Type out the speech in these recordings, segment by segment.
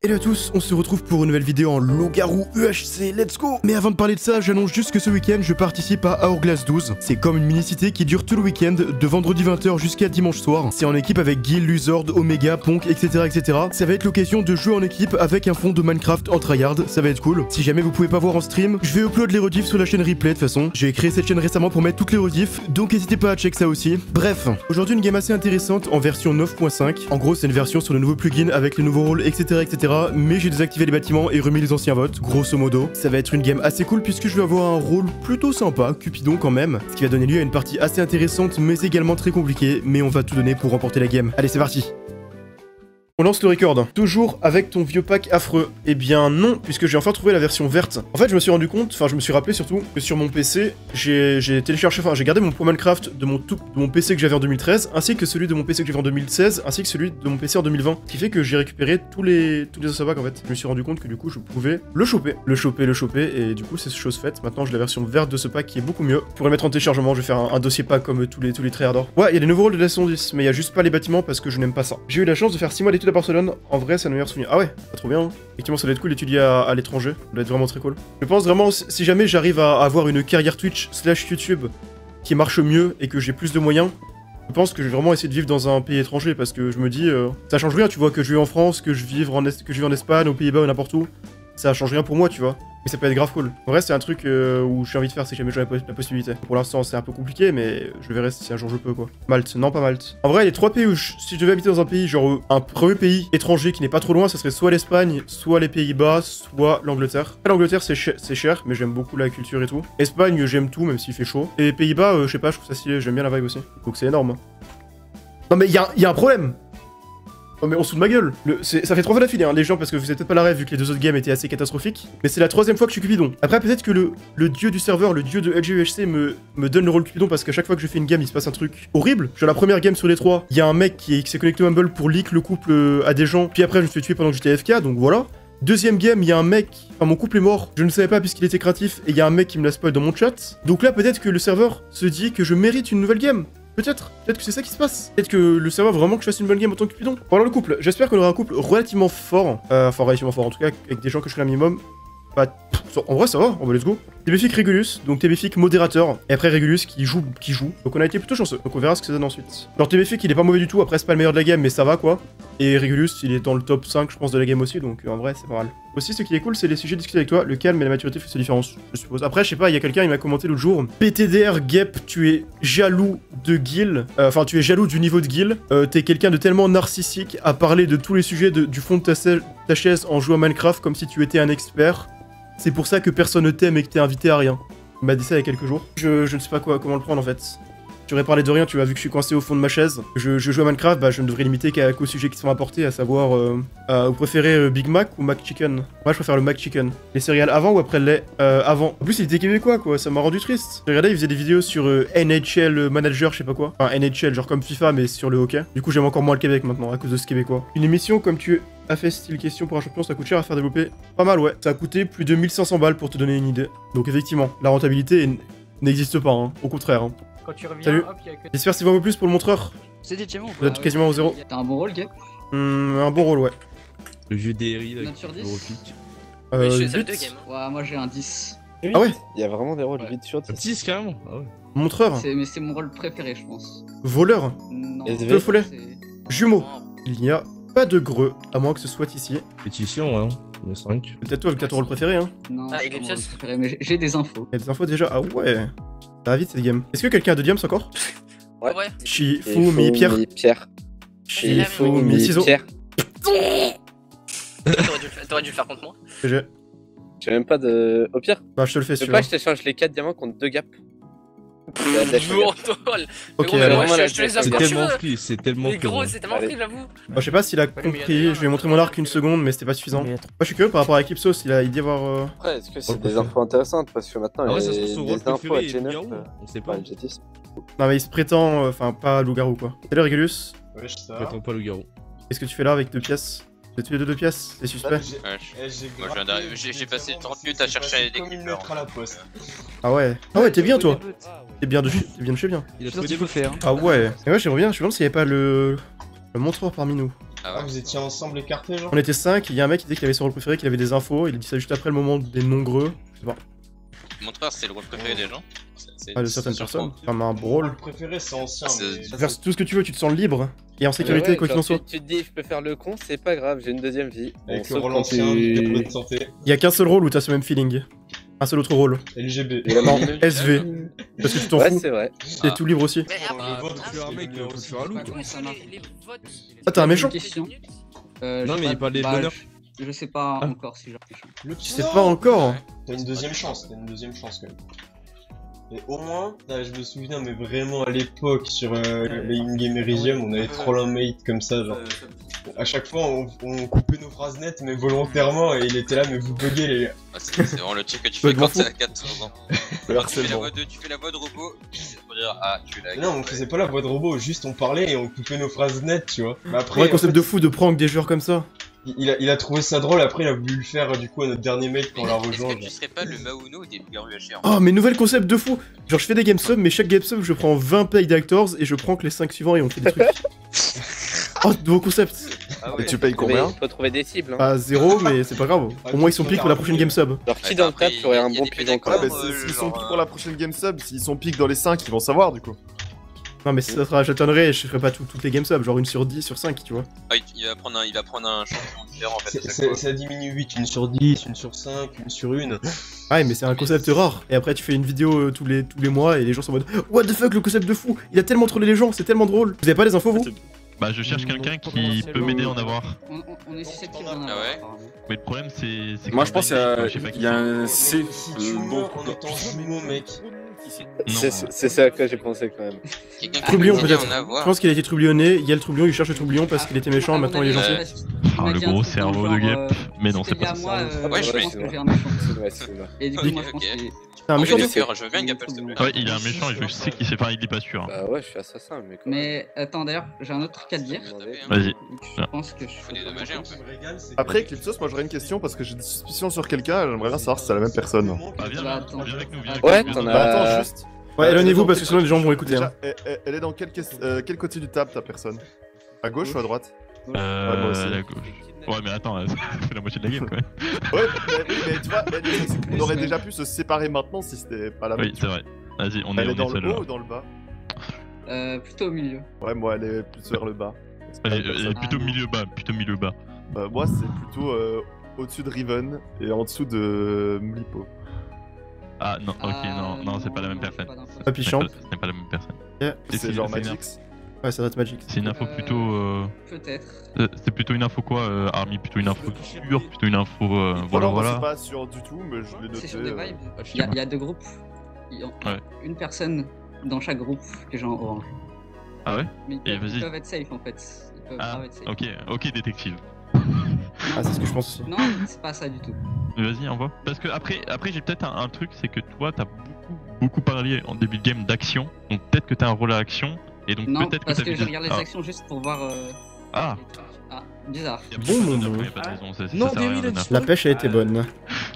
Hello à tous, on se retrouve pour une nouvelle vidéo en loup-garou UHC, let's go! Mais avant de parler de ça, j'annonce juste que ce week-end, je participe à Hourglass 12. C'est comme une mini-cité qui dure tout le week-end, de vendredi 20h jusqu'à dimanche soir. C'est en équipe avec Gil, Luzord, Omega, Ponk, etc., etc. Ça va être l'occasion de jouer en équipe avec un fond de Minecraft en tryhard, ça va être cool. Si jamais vous pouvez pas voir en stream, je vais upload les rediffs sur la chaîne replay de toute façon. J'ai créé cette chaîne récemment pour mettre toutes les rediffs, donc n'hésitez pas à check ça aussi. Bref, aujourd'hui une game assez intéressante en version 9.5. En gros, c'est une version sur le nouveau plugin avec les nouveaux rôles, etc., etc. Mais j'ai désactivé les bâtiments et remis les anciens votes, grosso modo. Ça va être une game assez cool puisque je vais avoir un rôle plutôt sympa, Cupidon quand même, ce qui va donner lieu à une partie assez intéressante mais également très compliquée, mais on va tout donner pour remporter la game. Allez, c'est parti! On lance le record. Toujours avec ton vieux pack affreux. Eh bien non, puisque j'ai enfin trouvé la version verte. En fait, je me suis rendu compte, enfin je me suis rappelé surtout, que sur mon PC, j'ai téléchargé, enfin j'ai gardé mon point Minecraft de mon PC que j'avais en 2013, ainsi que celui de mon PC que j'avais en 2016, ainsi que celui de mon PC en 2020. Ce qui fait que j'ai récupéré tous les ossabacs en fait. Je me suis rendu compte que du coup je pouvais le choper, et du coup c'est chose faite. Maintenant j'ai la version verte de ce pack qui est beaucoup mieux. Pour le mettre en téléchargement, je vais faire un dossier pack comme tous les tryharders. Ouais, il y a des nouveaux rôles de la saison 10, mais il y a juste pas les bâtiments parce que je n'aime pas ça. J'ai eu la chance de faire 6 mois d'études à Barcelone, en vrai c'est un meilleur souvenir. Ah ouais, pas trop bien. Effectivement ça doit être cool d'étudier à l'étranger, ça doit être vraiment très cool. Je pense vraiment, si jamais j'arrive à avoir une carrière Twitch / YouTube qui marche mieux et que j'ai plus de moyens, je pense que je vais vraiment essayer de vivre dans un pays étranger parce que je me dis, ça change rien, tu vois, que je vive en France, que je vive en Espagne, aux Pays-Bas ou n'importe où, ça change rien pour moi, tu vois. Mais ça peut être grave cool. En vrai, c'est un truc où j'ai envie de faire si jamais j'aurais la possibilité. Pour l'instant, c'est un peu compliqué, mais je verrai si un jour je peux, quoi. Malte, non, pas Malte. En vrai, il y a 3 pays où si je devais habiter dans un pays, genre un premier pays étranger qui n'est pas trop loin, ça serait soit l'Espagne, soit les Pays-Bas, soit l'Angleterre. L'Angleterre, c'est cher, mais j'aime beaucoup la culture et tout. Espagne, j'aime tout, même s'il fait chaud. Et Pays-Bas, je sais pas, je trouve ça stylé, j'aime bien la vibe aussi. Donc c'est énorme. Non, mais il y a un problème! Non mais on se fout de ma gueule. Ça fait 3 fois d'affilée, hein, les gens, parce que vous êtes peut-être pas la rêve vu que les 2 autres games étaient assez catastrophiques. Mais c'est la 3ème fois que je suis Cupidon. Après peut-être que le dieu du serveur, le dieu de LGUHC me donne le rôle Cupidon parce qu'à chaque fois que je fais une game, il se passe un truc horrible. Genre la première game sur les 3, il y a un mec qui s'est connecté au Humble pour leak le couple à des gens. Puis après je me suis tué pendant que j'étais AFK, donc voilà. Deuxième game, il y a un mec, enfin mon couple est mort, je ne savais pas puisqu'il était créatif, et il y a un mec qui me l'a spoil dans mon chat. Donc là peut-être que le serveur se dit que je mérite une nouvelle game. Peut-être que c'est ça qui se passe. Peut-être que le serveur veut vraiment que je fasse une bonne game en tant que Cupidon. Bon alors le couple, j'espère qu'on aura un couple relativement fort. Enfin relativement fort en tout cas, avec des gens que je connais un minimum. Bah, en vrai ça va, on va let's go. TBFIC Regulus, donc TBFIC modérateur, et après Regulus qui joue. Donc on a été plutôt chanceux, donc on verra ce que ça donne ensuite. Genre TBFIC il est pas mauvais du tout, après c'est pas le meilleur de la game, mais ça va quoi. Et Regulus il est dans le top 5 je pense de la game aussi, donc en vrai c'est pas mal. Aussi ce qui est cool c'est les sujets discutés avec toi, le calme et la maturité fait sa différence, je suppose. Après je sais pas, il y a quelqu'un il m'a commenté l'autre jour, PTDR Gep, tu es jaloux de Gil, enfin tu es jaloux du niveau de Gil, t'es quelqu'un de tellement narcissique à parler de tous les sujets du fond de ta chaise en jouant à Minecraft comme si tu étais un expert. C'est pour ça que personne ne t'aime et que t'es invité à rien. Il m'a dit ça il y a quelques jours. Je ne sais pas comment le prendre en fait. Tu aurais parlé de rien, tu vois, vu que je suis coincé au fond de ma chaise. Je joue à Minecraft, bah je ne devrais limiter qu'aux sujets qui sont apportés, à savoir, vous préférez Big Mac ou Mac Chicken? Moi je préfère le Mac Chicken. Les céréales avant ou après le lait? Avant. En plus il était québécois quoi, ça m'a rendu triste. J'ai regardé, il faisait des vidéos sur NHL Manager, je sais pas quoi. Enfin NHL, genre comme FIFA mais sur le hockey. Du coup j'aime encore moins le Québec maintenant à cause de ce québécois. Une émission comme tu as fait style question pour un champion, ça coûte cher à faire développer. Pas mal ouais. Ça a coûté plus de 1500 balles pour te donner une idée. Donc effectivement, la rentabilité n'existe pas, hein. Au contraire. Hein. Quand tu reviens, salut. Hop, y a que... J'espère que c'est un peu plus pour le montreur. C'est des diamants. Vous êtes quasiment au 0. T'as un bon rôle, Gap? Un bon rôle, ouais. Le vieux DRI là. 9 sur 10. je suis 8. seul 2 games. Ouais, moi j'ai un 10. Ah ouais. Il y a vraiment des rôles 8 sur 10. 10 carrément. Ah ouais. Montreur. Mais c'est mon rôle préféré, je pense. Voleur. Non. SV. Deux follets. c'est- Jumeau. Il n'y a pas de greux, à moins que ce soit ici. Pétition, hein. Il y en a 5. Peut-être toi, vu que t'as ton rôle préféré, hein. Non, Ah, c'est pas mon Eclipse. rôle préféré, mais j'ai des infos. Il y a des infos déjà. Ah ouais. Ça va vite cette game. Est-ce que quelqu'un a 2 diams encore? Ouais. Ouais. Shifumi Pierre. Pierre. Shifumi ciseaux. Pierre. T'aurais dû le faire contre moi. GG. J'ai même pas de. Au pire, Bah je te le fais je veux celui-là. pas que je t'échange les 4 diamants contre 2 gaps. Bonjour, Tol. Ok, Mais alors. gros, moi, je te les C'est offre quand tu tellement veux. free, c'est tellement Mais gros, free. c'est tellement Allez. free, j'avoue. Bah, je sais pas s'il a compris, je lui ai montré mon arc une seconde, mais c'était pas suffisant. Moi je suis curieux par rapport à Eclipsos, il dit avoir. Après, est-ce que On c'est le des fait. infos intéressantes? Parce que maintenant, Ah ouais, il ça se y a trouve son rôle des infos à préféré est G9. loup-garou. On sait pas. Ouais, G10. Non, mais il se prétend, enfin, pas loup-garou quoi. Salut Régulus, Ouais, je sais. Attends pas le garou. qu'est-ce que tu fais là avec 2 pièces? J'ai tué 2 pièces, c'est suspect. Moi, Moi, je viens d'arriver, j'ai passé 30 minutes à chercher des comme une lettre à la poste. Ah ouais. Ah ouais, t'es bien toi. T'es bien de chez bien. Il a Je sais ce trouvé qu'il des faut faire. Ah ouais. Et ouais, j'aimerais bien, je me demande s'il y avait pas le montreur parmi nous. Ah Ah, ouais. vous étiez ensemble écartés, genre? On était 5, il y a un mec qui disait qu'il avait son rôle préféré, qu'il avait des infos, il a dit ça juste après le moment des nombreux. Je sais pas, Mon frère, c'est le rôle préféré des gens. pas de certaines personnes. Comme un Le brawl. préféré, c'est ancien, C'est- mais... Faire tout ce que tu veux, tu te sens libre et en sécurité, Mais ouais, quoi qu'il en genre, soit. Tu te dis, je peux faire le con, c'est pas grave, j'ai une deuxième vie. Avec Bon, le sauf rôle quand ancien, tu- bonne santé. Il y a qu'un seul rôle où t'as ce même feeling. Un seul autre rôle. LGB. Et la Non, minute- SV. Parce que tu t'en Ouais, fous, c'est vrai. t'es tout libre aussi. Mais Le vote, tu fais un mec, faut te faire un loup, quoi. les votes. Ah, t'es un méchant? Une question. Non, mais il parlait de l'honneur. Je sais pas Ah. encore si j'ai méchant. Le Tu sais pas encore. T'as une deuxième chance, quand même. Et au moins, là, je me souviens, mais vraiment à l'époque, sur les in-game Elysium, on avait troll un mate comme ça, genre. À chaque fois, on coupait nos phrases nettes, mais volontairement, et il était là, mais vous buguez, les gars. Ah, c'est vraiment le truc que tu Ouais, fais je m'en quand fous. t'as 14 ans. Le Tu fais la harcèlement. voix de robot, c'est pour dire ah tu l'as. Non, on faisait pas la voix de robot, juste on parlait et on coupait nos phrases nettes, tu vois. Mais après, Vrai concept en fait, de fou de prank des joueurs comme ça. il a trouvé ça drôle, après il a voulu le faire du coup à notre dernier mate quand on l'a Est-ce rejoint. que tu serais pas le Mauno des Loups-garous UHR? Oh, mais nouvel concept de fou. Genre, je fais des game subs, mais chaque game sub, je prends 20 paid actors et je prends que les 5 suivants et on fait des trucs. Oh, nouveau concept. Ah Et tu payes combien? Il faut trouver des cibles. Hein. Pas 0, mais c'est pas grave. Au moins, ils sont piques pour la prochaine game sub. Alors, qui dans le prep ferait un bon pigeon quand Ouais, même bah Ouais, s'ils genre, sont piques pour la prochaine game sub, s'ils sont piques dans les 5, ils vont savoir du coup. Non, mais ça sera, j'attendrai, je ferai pas toutes les game subs, genre une sur 10, sur 5, tu vois. Ah, il va prendre un champion différent en fait. à chaque C'est- fois. Ça diminue 8, une sur 10, une sur 5, une sur 1. Ouais, mais c'est un concept rare. Et après, tu fais une vidéo tous les mois et les gens sont en mode what the fuck, le concept de fou. Il a tellement trollé les gens, c'est tellement drôle. Vous avez pas les infos, vous? Bah je cherche quelqu'un qui peut m'aider à en avoir. On est susceptible d'en Ah avoir. ouais apparemment. Mais le problème c'est Moi que je pense je sais pas qu'il y a un C. Si tu meurs en étant jumeau, mec. Non. C'est ça à quoi j'ai pensé quand même. Quelqu'un qui Troublion, peut m'aider à peut-être. en avoir. Je pense qu'il a été troublionné. Il y a le troublion, il cherche le troublion parce qu'il était méchant, À maintenant mon il est avis, gentil. parce qu'il Ah, m'a le dit un gros truc dans le cerveau de genre, guêpe. Mais non, si c'est t'es lié pas à ça. moi, Ouais, je je pense vais- que j'ai un méchant. Ouais, c'est vrai. Et du coup, Ok, moi je pense ok. que C'est un Ok, méchant, d'accord, je veux bien Gapple, s'il te plaît. Ouais, il est un méchant et je sais qu'il sait pas, il est pas sûr. Bah ouais, je suis assassin, mais quand même. Mais attends, d'ailleurs, j'ai un autre truc à te dire. Vas-y. Je pense que je Faut dédommager un peu. Après Eclipsos, moi j'aurais une question parce que j'ai des suspicions sur quelqu'un, j'aimerais bien savoir si c'est la même personne. Bah viens, Bah, viens, attends. viens avec nous, viens avec Ouais, nous. t'en viens. as- Bah attends, juste. Ouais, éloignez-vous Elle est parce que dans sinon les gens vont écouter. Déjà, Hein. elle est dans quel côté du table ta personne? À gauche ou à droite? Ouais, moi aussi. La gauche. Ouais mais attends, ça fait la moitié de la game quand même. Ouais, mais, oui, mais tu vois, mais le truc, c'est qu'on aurait déjà pu se séparer maintenant si c'était pas la même. Oui, c'est vrai. Vas-y, on Elle est est dans seul le haut là. ou dans le bas? plutôt au milieu. Ouais, moi elle est plus vers le bas. C'est pas Allez, la personne. plutôt milieu bas, plutôt milieu bas. Moi c'est plutôt au-dessus de Riven et en dessous de Mlipo. Ah non, ok, non, c'est pas la même personne. Papy Ce Champ. n'est pas la même personne. Yeah. Et C'est genre c'est une Magix. Ouais, ça doit être Magic. C'est une info plutôt. Peut-être. C'est plutôt une info quoi, Army? Plutôt une info sûre, plutôt une info. Voilà, Voilà, moi c'est voilà. pas sûr du tout, mais je l'ai C'est sur des noté. vibes. je sais Il y a- pas. il y a deux groupes. Il y a Ouais. Une personne dans chaque groupe que j'ai en orange. Ah ouais? Mais ils Et peuvent, vas-y. ils peuvent être safe en fait. Ils peuvent Ah, grave être safe. ok, détective. Ah, c'est ce que je pense aussi. Non, c'est pas ça du tout. Vas-y, envoie. Parce que après j'ai peut-être un truc, c'est que toi t'as beaucoup parlé en début de game d'action, donc peut-être que t'as un rôle à action, et donc Non, peut-être que parce t'as que vu je des- regarde les Ah. actions juste pour voir. Ah. les trucs. Ah, bizarre. Y a pas Bon, de bon, raison, bon. y a pas de raison, ça Non, sert à rien, David, Luna. La pêche a été bonne.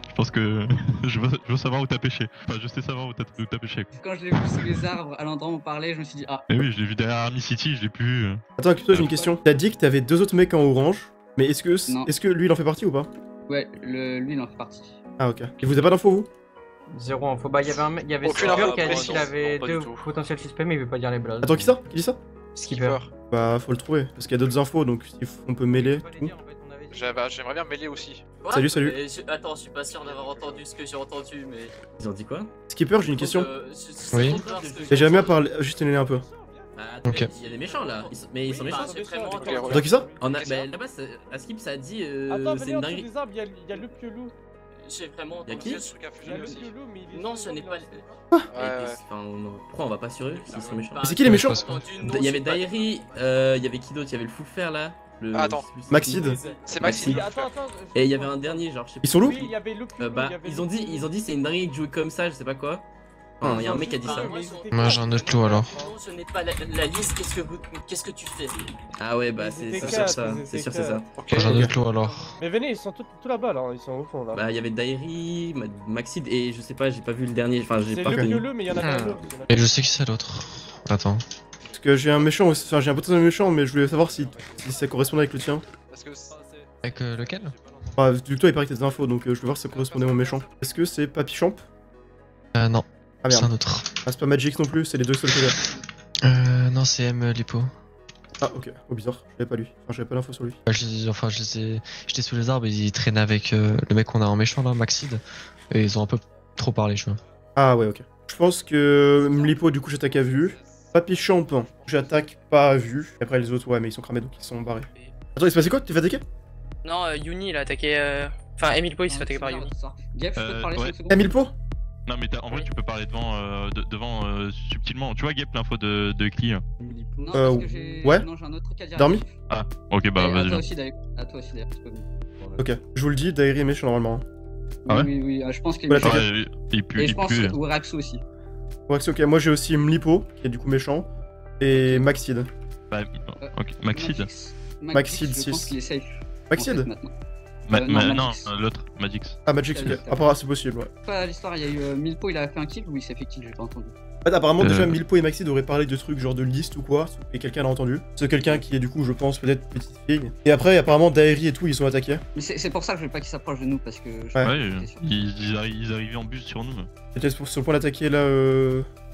Je pense que je veux savoir où t'as pêché. Enfin, je sais savoir où t'as pêché. Quand je l'ai vu sous les arbres à l'endroit où on parlait, je me suis dit ah. Mais oui, je l'ai vu derrière Army City, je l'ai plus vu. Attends, toi j'ai une question. T'as dit que t'avais deux autres mecs en orange, mais Non. est-ce que lui il en fait partie ou pas? Ouais, lui il en fait partie. Ah, ok. Et vous avez pas d'infos, vous? Zéro info. Bah, il y avait un mec, il y avait Aucune Skipper info, qui a dit non, qu'il non, avait pas du deux tout. potentiels suspects, mais il veut pas dire les blagues. Attends, qui ça? Qui dit ça? Skipper. Bah, faut le trouver, parce qu'il y a d'autres infos, donc on peut mêler. tout. J'aimerais bien mêler aussi. Salut, salut. Attends, je suis pas sûr d'avoir entendu ce que j'ai entendu, mais. Ils ont dit quoi? Skipper, j'ai une question. Oui. J'ai jamais parlé. Juste énervé un peu. Ok. Il y a des méchants là, mais ils sont méchants. Attends, qui ça? On a, bah, là-bas, à Skip, ça a dit. C'est une dinguerie. Il y a le piolou. J'ai vraiment. Il y a qui Il y a le piolou, mais il est. Non, ce n'est pas. Ouais. Pourquoi on va pas sur eux s'ils sont méchants? Mais c'est qui les méchants? Il y avait Diary, il y avait qui d'autre? Il y avait le fou fer là. Ah, attends. Maxide. C'est Maxime. Attends. Et il y avait un dernier, genre, je sais pas. Ils sont loups? Oui, il y avait le piolou. Bah, ils ont dit c'est une dinguerie de jouer comme ça, je sais pas quoi. Enfin, il y a un mec qui a dit ça. Moi j'ai un autre clou alors. Non, ce n'est pas la liste, qu'est-ce que tu fais? Ah ouais, bah c'est sûr ça, c'est sûr c'est ça. J'ai un autre clou alors. Mais venez, ils sont tout là-bas là, ils sont au fond là. Bah il y avait Diary, Maxide et je sais pas, j'ai pas vu le dernier, enfin j'ai C'est pas le reconnu. piolou, mais il y en a pas d'autres. Et je sais qui c'est l'autre. Attends. que j'ai un méchant aussi, enfin j'ai un potentiel méchant, mais je voulais savoir si ça correspondait avec le tien. Parce que Avec lequel? Bah, vu que toi il paraît que t'as des infos, donc je voulais voir si ça correspondait au méchant. Est-ce que c'est Papy Champ? Non. Ah merde. C'est un autre. Ah, c'est pas Magix non plus, c'est les deux seuls que j'ai. Non, c'est M Lipo. Ah ok, oh bizarre, j'avais pas lui, enfin j'avais pas l'info sur lui. J'étais sous les arbres et ils traînaient avec le mec qu'on a en méchant là, Maxid. Et ils ont un peu trop parlé, je vois. Ah ouais, ok. Je pense que Mlipo, du coup, j'attaque à vue. Papy Champ, j'attaque pas à vue. Et après, les autres, ouais, mais ils sont cramés, donc ils sont barrés. Attends, il se passait quoi? Tu t'es fait attaquer? Non, Yuni, il a attaqué. Enfin, Emilpo, il s'est fait attaquer par Yuni. Gap, je peux te parler ouais. 5 secondes? Mlipo? Non, mais en vrai, tu peux parler devant subtilement. Tu vois, Gap, l'info de Cli. Non, parce que j'ai. Ouais. Non, j'ai un autre truc à dire. Dormi? Ah, ok, bah Et à vas-y. toi aussi, d'ailleurs. À toi aussi, d'ailleurs. tu peux venir. Ok, je vous le dis, Dairi est méchant normalement. Ah ouais? Oui, je pense qu'il Ouais, est méchant. Il pue, Et je il pense pue. que Waraxu aussi. Ouais, c'est ok, moi j'ai aussi Mlipo, qui est du coup méchant. Et Maxid. Bah, ok, Maxid. Maxid Je pense 6. qu'il est safe. Maxid? en fait, maintenant. Non, Magix. l'autre, Magix. Ah, Magix, ok. Apparemment, c'est possible, ouais. Pas l'histoire, il y a eu Milpo, il a fait un kill ou il s'est fait kill, j'ai pas entendu. En fait, apparemment, déjà, Mlipo et Maxid auraient parlé de trucs genre de liste ou quoi, et quelqu'un l'a entendu. C'est quelqu'un qui est du coup, je pense, peut-être petite fille. Et après, apparemment, Dairi et tout, ils sont attaqués. Mais c'est pour ça que je veux pas qu'il s'approche de nous parce que. Ouais, ils arrivaient en bus sur nous. J'étais sur le point d'attaquer là,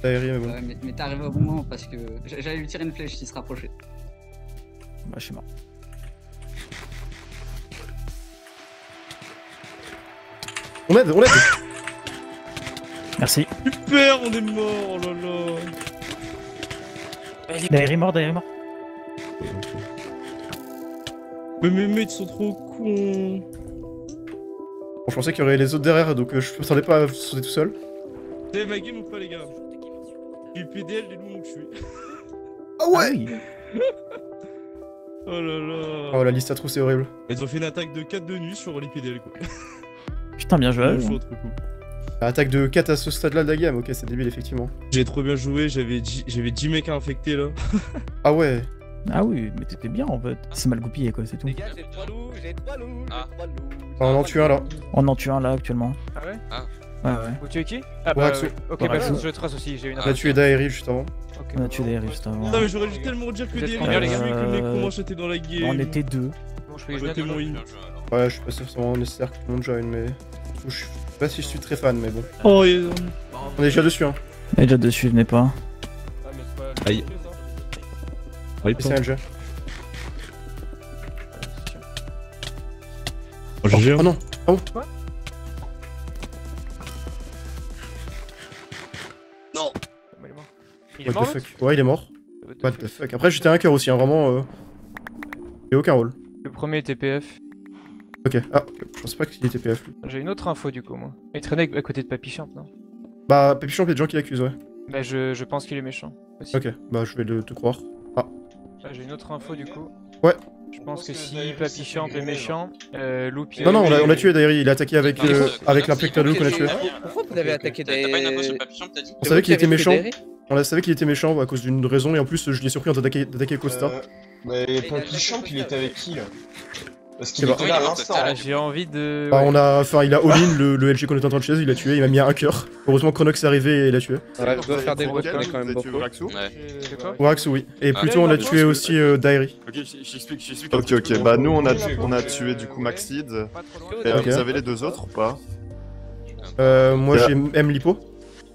Dairi, mais bon. Ouais, mais t'es arrivé au bon moment parce que j'allais lui tirer une flèche s'il se rapprochait. Bah, je suis mort. On aide. Merci. Super, on est mort, oh là là. Derrière mort, derrière mort. Mais mes mates sont trop cons. Bon, je pensais qu'il y aurait les autres derrière, donc je m'attendais pas à sauter tout seul. T'es ma game ou pas, les gars? J'ai eu PDL des loups, mon que je suis. Ah ouais! Oh là là. Oh, la liste à trous, c'est horrible. Ils ont fait une attaque de 4 de nuit sur les PDL, quoi. Putain, bien joué. Attaque de 4 à ce stade-là de la game, ok, c'est débile, effectivement. J'ai trop bien joué, j'avais 10 mecs infectés là. Ah ouais. Ah oui, mais t'étais bien en fait. C'est mal goupillé quoi, c'est tout. Les gars, j'ai 3 loups, j'ai 3 loups. On en tue un là. On en tue un là actuellement. Ah ouais? Ouais. Vous tuez qui? Ah bah, Waraxu. ok, bah je trace aussi, j'ai une On a tué Dairi juste avant. On a tué Dairi juste avant. Non mais j'aurais dû tellement dire que des combien, les gars que les comment j'étais dans la game. On était deux. Bon, je peux J'étais mon in. Ouais, je suis pas sûr que c'est vraiment nécessaire que tout le monde join, mais. Je sais pas si je suis très fan, mais bon. Oh, On est déjà dessus, hein. On est déjà dessus, venez pas. Ah, mais c'est pas. Aïe. C'est un jeu. Oh, GG. Oh non. Ah bon? Non. Il est What mort the fuck? Ouais, il est mort. What the fuck? Après, j'étais un cœur aussi, hein, vraiment. J'ai aucun rôle. Le premier était PF. Ok, ah, je pensais pas qu'il était PF lui. J'ai une autre info du coup, moi. Il traînait à côté de Papy Champ, non? Bah, Papy Champ, il y a des gens qui l'accusent, ouais. Bah, je pense qu'il est méchant. Aussi. Ok, bah, je vais te croire. Ah. Bah, j'ai une autre info du coup. Ouais. Je pense que si Papy Champ est méchant, Loupi. Non, on l'a tué Dairi, il a attaqué avec l'impacteur de loup qu'on a tué. Pourquoi vous avez attaqué T'as pas une info sur Papy Champ, t'as dit? On savait qu'il était méchant. On savait qu'il était méchant à cause d'une raison, et en plus, je l'ai surpris en d'attaquer Costa. Mais Papy Champ, il était avec qui là? Parce qu'il C'est était là à l'instant. J'ai envie de. Bah, il a all-in le LG qu'on était en train de chaiser, il a tué, il m'a mis un cœur. Heureusement Chronox est arrivé et il a tué. Ouais, je dois faire des votes, Lequel? mais quand même Vous avez tué beaucoup. Waraxu? Waraxu, oui. Et plutôt, on a tué aussi Dairi. Ok, j'explique. Ok, bah nous on a tué du coup Maxid. Et, Ok. vous avez les deux autres ou pas? Moi j'ai Mlipo.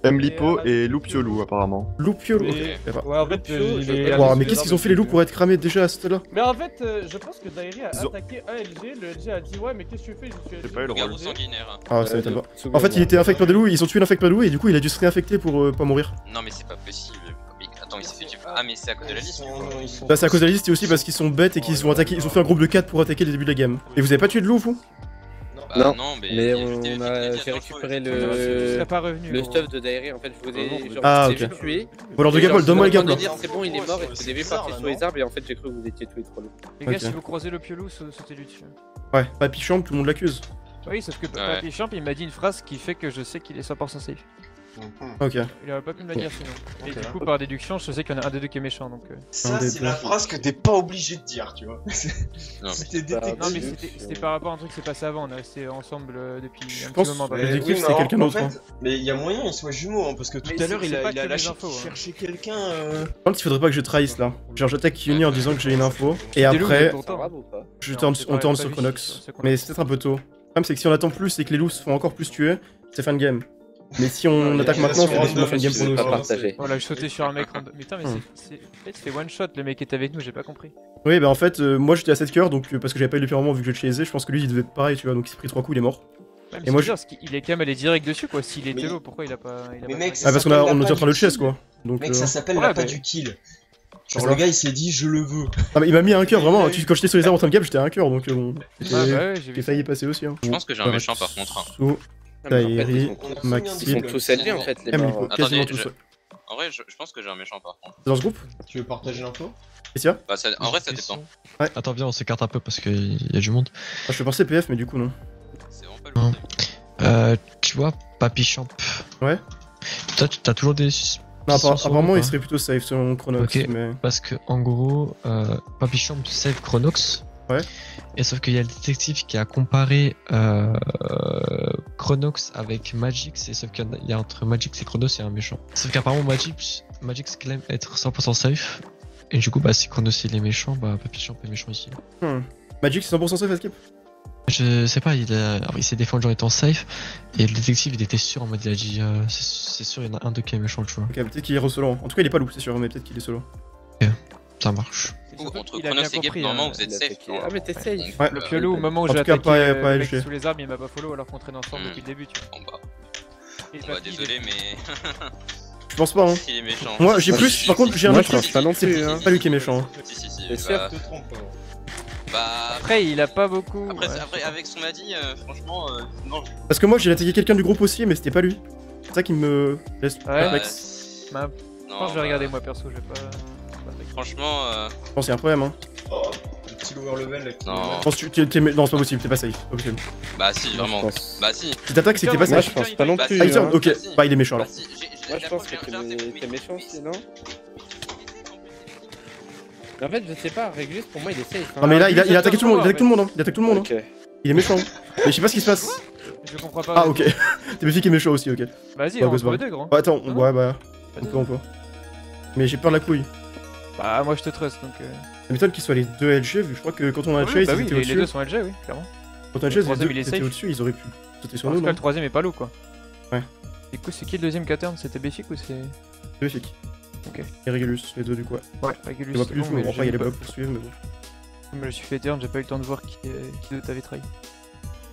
Mlipo et Loupiolou apparemment. Loupiolou, ok. Ouais, en fait, il est. Wow, mais qu'est-ce qu'ils ont fait les loups pour être cramés déjà à ce stade-là? Mais en fait, je pense que Dairi a attaqué un LG, le LG a dit ouais, mais qu'est-ce que tu fais? J'ai pas eu le rôle. Garde sanguinaire. Ah, ça m'étonne pas. En fait, il était infecté des loups, ils ont tué l'infecteur des loups et du coup, il a dû se réinfecter pour pas mourir. Non, mais c'est pas possible. Mais attends, il s'est fait tuer. Ah, mais c'est à cause de la liste. Bah, c'est à cause de la liste et aussi parce qu'ils sont bêtes et qu'ils ont attaqué. Ils ont fait un groupe de 4 pour attaquer les débuts de la game. Et vous avez pas tué de loup, vous? Bah, Non, mais mais j'ai j'ai récupéré Je serais pas revenu. le gros. stuff de Dairi, en fait, je vous ai Ah, j'ai ok. tué. Bon, alors de Gapol, donne-moi les gars. gaps là. C'est bon, il est mort, et vous avez parti sur les arbres, et en fait, j'ai cru que vous étiez tous les trois. Les gars, Ok. si vous croisez le piolou, sautez-lui dessus. Ouais, Papy Champ, tout le monde l'accuse. Oui, sauf que Papy Champ, il m'a dit une phrase qui fait que je sais qu'il est 100% safe. Ok. Il aurait pas pu me le dire sinon. Et du coup, par déduction, je sais qu'il y en a un des deux qui est méchant donc. Ça, c'est la phrase que t'es pas obligé de dire, tu vois. C'était détective. Non, mais c'était par rapport à un truc qui s'est passé avant. On est resté ensemble depuis un pense petit moment. que le détective, c'était quelqu'un d'autre. Mais il y a moyen qu'il soit jumeau, hein, parce que tout à l'heure, il a lâché chercher quelqu'un. Je pense qu'il faudrait pas que je trahisse là. Genre, j'attaque Uni en disant que j'ai une info, et après, on tourne sur Chronox. Mais c'est peut-être un peu tôt. Le problème, c'est que si on attend plus et que les loups se font encore plus tuer, c'est fin de game. Mais si on attaque maintenant, c'est définitivement fin de game pour nous. Voilà, je sautais sur un mec random. Mais putain, mais c'est. En fait, il fait one shot le mec qui était avec nous, j'ai pas compris. Oui, bah en fait, moi j'étais à 7 coeurs, donc parce que j'avais pas eu le pyramide vu que je l'ai chaisé, je pense que lui il devait être pareil, tu vois, donc il s'est pris 3 coups, il est mort. Et moi, il est quand même allé direct dessus quoi. S'il était low, pourquoi il a pas. Mais mec, ah, parce qu'on était en train de le chase quoi. Donc, mec, ça s'appelle la pas du kill. Genre le gars il s'est dit je le veux. Ah mais il m'a mis un cœur vraiment, quand j'étais sur les arbres en train de game j'étais à un cœur donc bon. J'ai failli passer aussi. Je pense que j'ai un méchant par contre. Taïri, Maxime. Ils sont tous élevés en fait les morts. Quasiment tous. En vrai je pense que j'ai un méchant par contre. Dans ce groupe? Tu veux partager l'info? Qu'est-ce bah, en vrai ça dépend. Ouais. Attends viens on s'écarte un peu parce qu'il y a du monde. Je fais penser PF mais du coup non. C'est vraiment pas le tu vois Papy Champ. Ouais. Toi t'as toujours des... Non, apparemment il serait plutôt safe selon Chronox. Ok, mais... parce que en gros, Papy Champ save Chronox. Ouais. Et sauf qu'il y a le détective qui a comparé Chronox avec Magix, et sauf qu'il y a entre Magix et Chronos, il y a un méchant. Sauf qu'apparemment Magix claim être 100% safe. Et du coup, bah si Chronos il est méchant, bah Papy Champ est méchant ici. Magix c'est 100% safe à skip? Je sais pas, il s'est défendu en étant safe, et le détective il était sûr en mode il a dit c'est sûr il y en a un d'eux qui est méchant, tu vois. Ok, peut-être qu'il est re-solo. En tout cas il est pas loup, c'est sûr, mais peut-être qu'il est solo. Ok, ça marche. Entre Chronox et Gap, normalement vous êtes safe. Ah mais t'es safe. Ouais. Le piolo au moment où j'ai attaqué le mec sous les arbres, il m'a pas follow alors qu'on traîne ensemble depuis le début, tu vois. Bon bah désolé mais... Je pense pas hein. Il est méchant. Moi j'ai plus, par contre j'ai un autre truc, pas non plus, c'est pas lui qui est méchant. Si. C'est sûr. Bah... Après il a pas beaucoup... Après avec son Madi, franchement, non. Parce que moi j'ai attaqué quelqu'un du groupe aussi mais c'était pas lui. C'est ça qui me laisse perplexe. Bah, je pense que je vais regarder moi perso, je vais pas... Franchement... Je pense qu'il y a un problème hein. Oh, le petit lower level là. Non. Je pense que non c'est pas possible, t'es pas safe, pas possible. Bah si, vraiment. Bah si. Si t'attaques c'est que t'es pas safe. Moi je pense pas non plus. Ah il turn, ok, bah il est méchant alors. Moi je pense que t'es méchant aussi, non? En fait, je sais pas, Regulus pour moi il est safe. Non mais là il a attaqué tout le monde, il attaque tout le monde hein. Il attaque tout le monde hein. Il est méchant. Mais je sais pas ce qui se passe. Je comprends pas. Ah ok. T'es méfiant qui est méchant aussi, ok. Vas-y, on peut les deux grand. Attends, ouais bah. On peut. Mais j'ai peur de la couille. Bah moi je te trust donc... Ça m'étonne qu'ils soient les deux LG vu que je crois que quand on a chase ils étaient au-dessus. Les deux sont LG oui, clairement. Quand on a chase les deux étaient au-dessus, ils auraient pu sauter sur nous. Le troisième est pas low quoi. Ouais. Du coup c'est qui le deuxième Catern? C'était Béfic ou c'est... Béfic. Ok. Et Regulus, les deux du coup. Ouais, Regulus. Je vois plus, mais après il y a les bugs pour suivre mais bon. Je me le suis fait turn, j'ai pas eu le temps de voir qui d'autre t'avait trahi.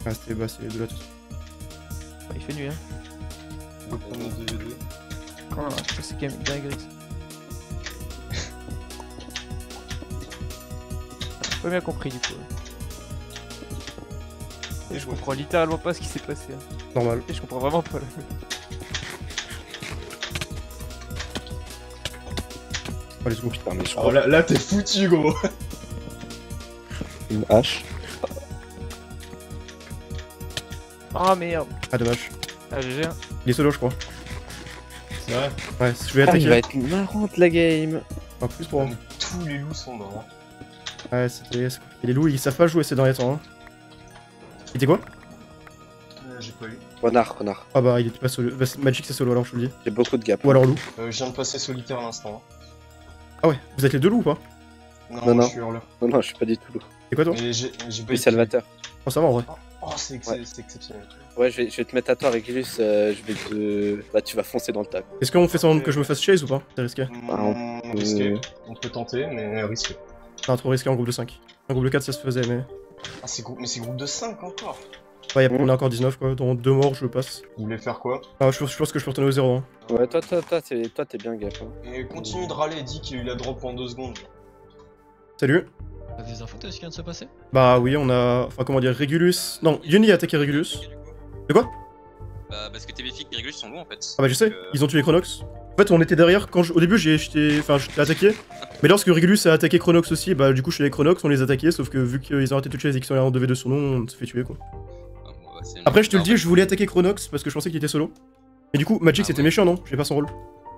Ah c'était bah c'est les deux là tous. Bah, il fait nuit hein. Quand même, c'est quand même bien gris. J'ai pas bien compris du coup. Et je comprends littéralement pas ce qui s'est passé. Hein. Normal. Et je comprends vraiment pas là. Oh let's go. Putain mais je crois... là t'es foutu gros. Une hache. Oh merde. Ah dommage. Ah GG hein. Il est solo je crois. C'est vrai. Ouais, je vais attaquer. Il va être marrante la game. En plus pour moi. Tous les loups sont morts. Ouais c'était... Et les loups ils savent pas jouer ces derniers temps hein. Il était quoi? J'ai pas eu. Renard. Ah bah il était pas solo. Bah, Magic c'est solo alors je te le dis. J'ai beaucoup de gap. Ou alors loup. Je viens de passer solitaire à l'instant. Ah ouais, vous êtes les deux loups ou pas? Non, je suis hurleur. Non, je suis pas du tout loup. C'est quoi toi? J'ai pas eu Salvateur. Oh ça va en vrai. Oh c'est exceptionnel. Ouais, je vais te mettre à toi Regulus, je vais te... Bah tu vas foncer dans le tas. Est-ce qu'on fait semblant que je me fasse chase ou pas? C'est risqué. Risqué. On peut tenter, mais risqué. Non, trop risqué en groupe de 5. En groupe de 4 ça se faisait mais... Ah c'est groupe de 5 encore. Ouais, on a encore 19 quoi, dans 2 morts je passe. Vous voulez faire quoi? Ah, je pense que je peux retourner au 0 hein. Ouais, toi t'es bien gaffe. Hein. Et continue de râler, dis qu'il a eu la drop en 2 secondes. Salut. T'as des infos de ce qui vient de se passer? Bah oui, on a... Enfin comment dire, Regulus... Non, Yuni a attaqué Regulus. De quoi? Bah parce que TBFIC et Regulus sont bons en fait. Ah bah je sais, ils ont tué Chronox. En fait on était derrière, quand au début je t'ai attaqué. Mais lorsque Regulus a attaqué Chronox aussi, bah du coup je suis avec Chronox, on les attaquait, sauf que vu qu'ils ont arrêté de tuer et qu'ils sont allés en 2v2 sur nous, on se fait tuer quoi. Après je te le dis, je voulais attaquer Chronox parce que je pensais qu'il était solo. Mais du coup, Magic c'était méchant, non? J'ai pas son rôle.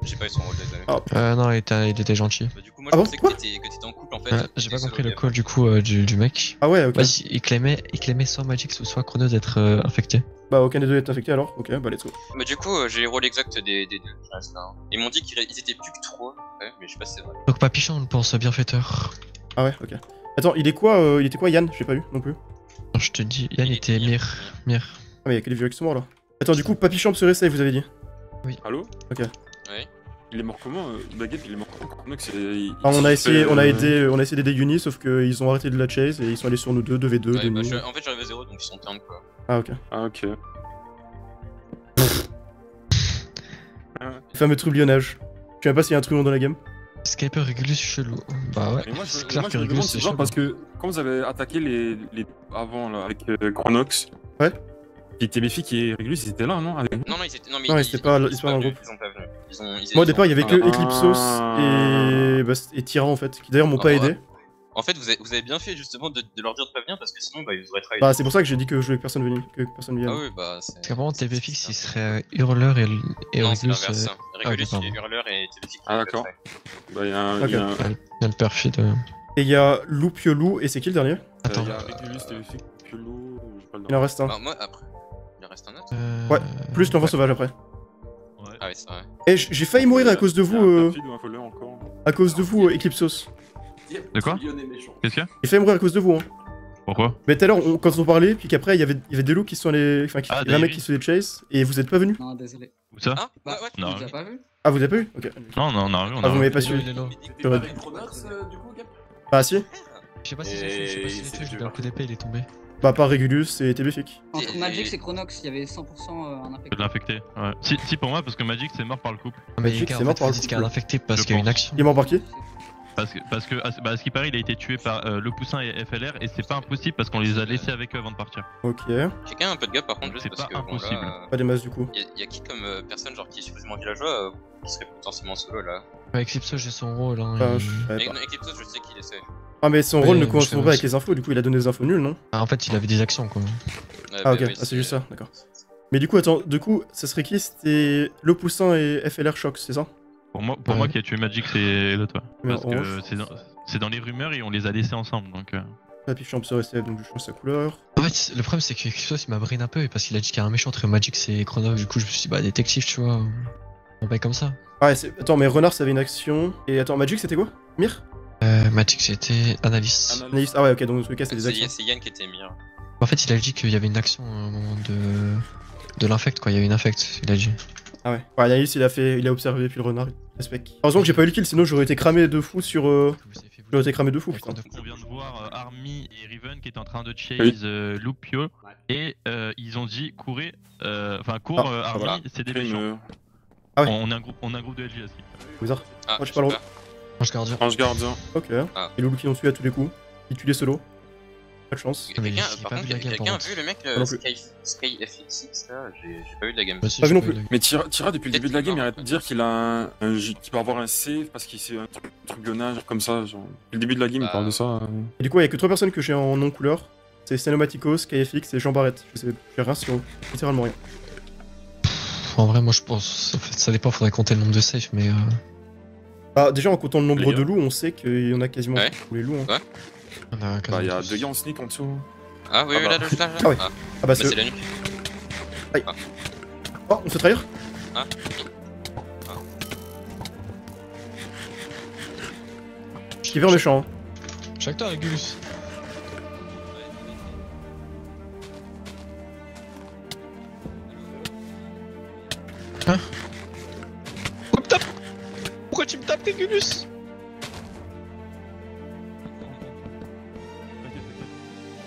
J'ai pas eu son rôle, désolé. Non, il était gentil. Bah, du coup, moi Ah je bon, pensais que quoi t'étais en couple en fait. J'ai pas compris le call du coup du mec. Ah ouais, ok. Ouais, il claimait soit Magix ou soit Chrono d'être infecté. Bah aucun des deux est infecté alors, ok, bah let's go. Bah du coup, j'ai les rôles exacts des deux. Je reste là, hein. Ils m'ont dit qu'ils étaient plus que 3, ouais, mais je sais pas si c'est vrai. Donc Papichon, on le pense bienfaiteur. Ah ouais, ok. Attends, il était quoi Yann? J'ai pas eu non plus. Je te dis, Yann était Mir. Ah mais y'a que les vieux qui sont morts là. Attends, du coup, Papichamp serait safe, vous avez dit? Oui. Allô? Ok. Oui. Il est mort comment? Baguette, il est mort comment? On a essayé d'aider Uni, sauf qu'ils ont arrêté de la chase et ils sont allés sur nous deux, 2v2. Ouais, de bah, nous. en fait j'arrive à 0 donc ils sont turn quoi. Ah ok. Ah ok. Fameux troublionnage. Je sais même pas s'il y a un trublion dans la game. Skyper Regulus chelou. Bah ouais. Mais moi c'est je clair que me Regulus demande, c'est c'est genre chelou. parce que quand vous avez attaqué les avant là avec Chronox. Ouais. Et TBFIC et Regulus ils étaient là non? Avec... Non ils étaient. Non, ils étaient pas dans le groupe. Ils ont pas venu. Moi au départ il y avait que Eclipsos et Tyra en fait, qui d'ailleurs m'ont pas aidé. En fait, vous avez bien fait justement de leur dire de pas venir parce que sinon, bah, ils auraient travaillé. Bah, c'est pour ça que j'ai dit que je voulais que personne vienne. Ah oui, bah, c'est. Parce qu'apparemment, TBFX il serait hurleur et Non, c'est Regulus. l'inverse. Regulus, pardon. il est hurleur et TBFX. Ah, d'accord. Bah, il y a Ok. Il y a le perfide. Et il y a Loupiolou, et c'est qui le dernier? Attends. Il y a Regulus, TBFIC, Piolo. Il en reste un. Bah, moi, après. Il en reste un autre. Ouais, plus l'enfant sauvage après. Ah oui, c'est vrai. Et j'ai failli mourir à cause de vous. À cause de vous, Eclipsos. De quoi? Qu'est-ce qu'il y a? J'ai failli mourir à cause de vous, hein. Pourquoi? Mais tout à l'heure, quand on parlait, puis qu'après, il y avait des loups qui sont allés. Enfin, il y avait un mec des qui se faisait chase, et vous êtes pas venu. Non, désolé. Où ça? Ah, Bah, ouais, Non. tu l'as pas vu? Ah, vous avez pas eu? Ok. Non, non, on a vu, on Ah, a vous vu. m'avez pas suivi. J'aurais dû. Ah, si. Je sais pas si j'ai tué, j'ai eu un coup d'épée, il est tombé. Bah, pas Regulus et TBFIC. Entre Magix et Chronox, il y avait 100% un infecté. De l'infecté, ouais. Si, pour moi, parce que Magic c'est mort par le couple. Mais Magic, les gars, c'est en mort fait, par vous le dites qu'il y a un couple. infecté parce Je qu'il y a une pense. action. Il est mort par qui? Parce que à ce qui paraît, il a été tué par le Poussin et FLR et c'est pas impossible parce qu'on les a laissés avec eux avant de partir. Ok. J'ai quand même un peu de gars par contre, juste C'est parce pas que bon impossible. là. Pas des masses du coup. Y a qui comme personne genre qui est suffisamment villageois qui serait potentiellement solo là? Ouais, Eclipse, j'ai son rôle. Hein, Bah, il- je savais pas. Eclipse, je sais qu'il essaie. Ah, mais son Ouais, rôle ne je correspond sais pas avec aussi. les infos, du coup, il a donné des infos nulles, non? Ah, en fait, il avait des actions quoi. Ah, ok, ah, c'est juste ça, d'accord. Mais du coup, attends, ça serait qui? C'était Le Poussin et FLR Shock, c'est ça? Pour moi qui a tué Magic, c'est l'autre, ouais. Mais Parce que c'est dans les rumeurs et on les a laissés ensemble donc. Papichamp serait safe, donc je change sa couleur. En fait, le problème c'est que Eclipse il m'a brain un peu parce qu'il a dit qu'il y a un méchant entre Magix et Chrono. Du coup, je me suis dit, bah, détective, tu vois. On va comme ça. Ah, ouais, attends, mais Renard, ça avait une action. Et attends, Magic, c'était quoi? Mir? Magix, c'était analyste. Analyste. Ah, ouais, ok, donc dans tous les cas, c'est des actions. C'est Yann qui était mis. En fait, il a dit qu'il y avait une action à un moment de l'infect, quoi. Il y avait une infect, il a dit. Ah, ouais. Ouais, Analyste, il a observé, puis le Renard, il respecte. Heureusement que j'ai pas eu le kill, sinon j'aurais été cramé de fou sur. J'aurais été cramé de fou, putain. On vient de voir Army et Riven qui étaient en train de chase Lupio et ils ont dit courez, cours Army, voilà. c'est des méchants. Ah ouais. On a un groupe de LG à ce qui. Bizarre. Ah, Moi, j'ai pas le droit. Ange gardien. Ange gardien. Ok. Ah. Et Loulou qui l'ont tué à tous les coups. Il tue les solos. Pas de chance. Mais Quelqu'un, j'ai par pas contre, vu la game, quelqu'un a par vu le mec Moi non plus. Sky FX là? J'ai pas vu de la game. Bah, si, Pas vu j'ai non pas plus. eu la game. Mais Tira depuis le début de la game, il arrête de dire qu'il a qu'il peut avoir un C parce qu'il sait un trublionnage comme ça. Genre. Depuis le début de la game, il parle de ça. Et du coup, il y a que 3 personnes que j'ai en non-couleur. C'est Stenomaticos, KFX et Jean Barrette. Je sais, j'ai rien sur littéralement rien. En vrai, moi je pense. En fait, ça dépend, faudrait compter le nombre de safe, mais. Ah, déjà en comptant le nombre Les de gars. loups, on sait qu'il y en a quasiment Ouais. tous les loups. Hein. Ouais. On a Bah, il y a quasiment tous. 2 gars en sneak en dessous. Ah oui, Ah oui, bah. là. Ah ouais. Ah bah C'est la nuque. Oh, on se fait trahir. Ah. Je suis vers méchant. Hein. Chaque toi, Regulus. Hein? Pourquoi tu me tapes, Regulus?